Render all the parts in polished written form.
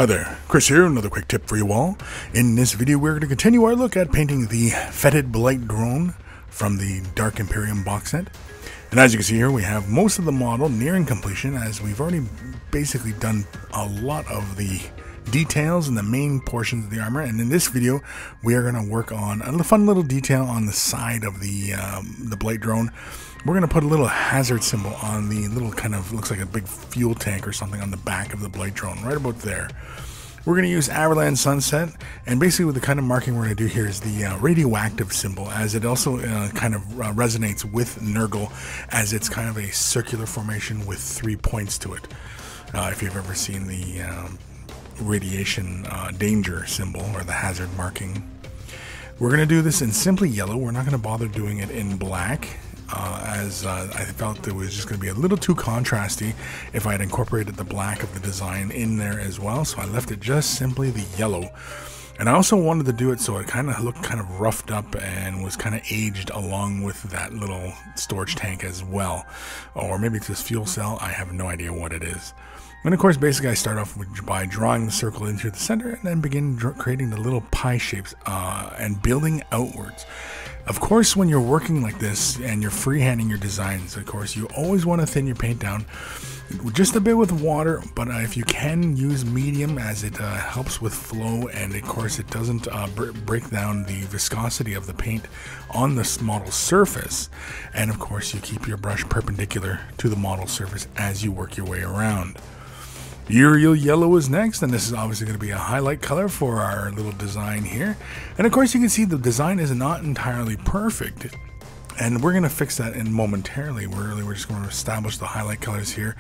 Hi there, Chris here, another quick tip for you all. In this video we're going to continue our look at painting the Foetid Bloat drone from the Dark Imperium box set. And as you can see here, we have most of the model nearing completion, as we've already basically done a lot of the details and the main portions of the armor. And in this video we are going to work on a fun little detail on the side of the Bloat drone. We're going to put a little hazard symbol on the little kind of looks like a big fuel tank or something on the back of the Bloat drone, right about there. We're going to use Avalanche Sunset, and basically with the kind of marking we're going to do here is the radioactive symbol, as it also kind of resonates with Nurgle, as it's kind of a circular formation with 3 points to it. If you've ever seen the radiation danger symbol or the hazard marking. We're going to do this in simply yellow. We're not going to bother doing it in black, as I felt it was just going to be a little too contrasty if I had incorporated the black of the design in there as well. So I left it just simply the yellow. And I also wanted to do it so it kind of looked kind of roughed up and was kind of aged along with that little storage tank as well. Or maybe it's this fuel cell. I have no idea what it is. And of course, basically I start off by drawing the circle into the center and then begin creating the little pie shapes and building outwards. Of course, when you're working like this and you're freehanding your designs, of course, you always want to thin your paint down just a bit with water, but if you can use medium, as it helps with flow, and of course it doesn't break down the viscosity of the paint on this model surface. And of course, you keep your brush perpendicular to the model surface as you work your way around. Uriel yellow is next, and this is obviously going to be a highlight color for our little design here. And of course you can see the design is not entirely perfect, and we're going to fix that in momentarily. We're just going to establish the highlight colors here,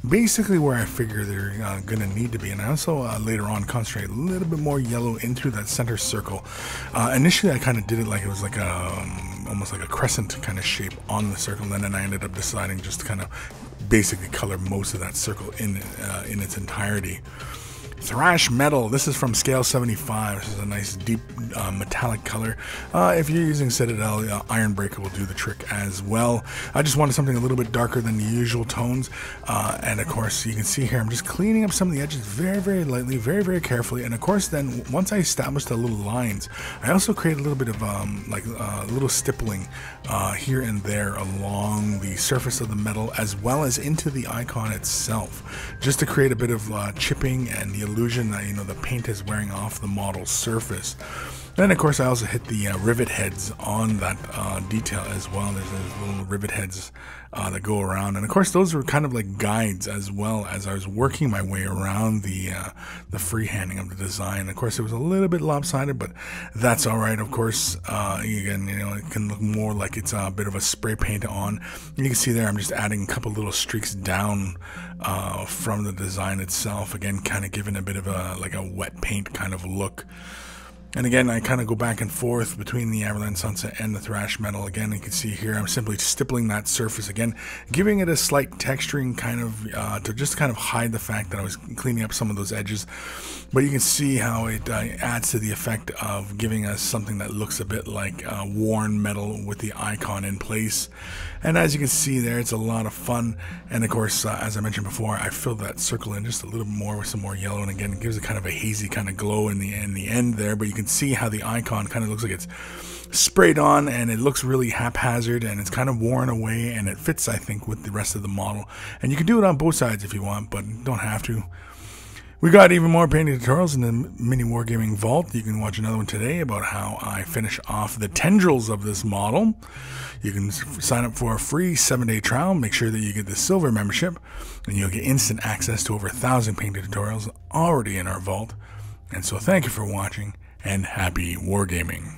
basically where I figure they're going to need to be. And I also later on concentrate a little bit more yellow into that center circle. Initially I kind of did it like it was like a almost like a crescent kind of shape on the circle, and then I ended up deciding just to kind of basically color most of that circle in its entirety. Thrash Metal, this is from scale 75. This is a nice deep metallic color. If you're using Citadel, Ironbreaker will do the trick as well. I just wanted something a little bit darker than the usual tones, and of course you can see here I'm just cleaning up some of the edges very lightly, very carefully. And of course then once I established the little lines, I also create a little bit of like a little stippling here and there along the surface of the metal, as well as into the icon itself, just to create a bit of chipping and the illusion that, you know, the paint is wearing off the model's surface. Then of course I also hit the rivet heads on that detail as well. There's those little rivet heads that go around, and of course those were kind of like guides as well as I was working my way around the freehanding of the design. Of course it was a little bit lopsided, but that's all right. Of course, again, you know, it can look more like it's a bit of a spray paint on. You can see there I'm just adding a couple little streaks down from the design itself, again kind of giving a bit of a like a wet paint kind of look. And again, I kind of go back and forth between the Avalanche Sunset and the Thrash Metal. Again, you can see here I'm simply stippling that surface again, giving it a slight texturing kind of to just kind of hide the fact that I was cleaning up some of those edges. But you can see how it adds to the effect of giving us something that looks a bit like worn metal with the icon in place. And as you can see there, it's a lot of fun. And of course, as I mentioned before, I filled that circle in just a little more with some more yellow, and again it gives it kind of a hazy kind of glow in the end there. But you can see how the icon kind of looks like it's sprayed on, and it looks really haphazard, and it's kind of worn away, and it fits, I think, with the rest of the model. And you can do it on both sides if you want, but don't have to. We got even more painting tutorials in the MiniWarGaming vault. You can watch another one today about how I finish off the tendrils of this model. You can sign up for a free 7-day trial. Make sure that you get the silver membership, and you'll get instant access to over 1,000 painting tutorials already in our vault. And so thank you for watching, and happy wargaming.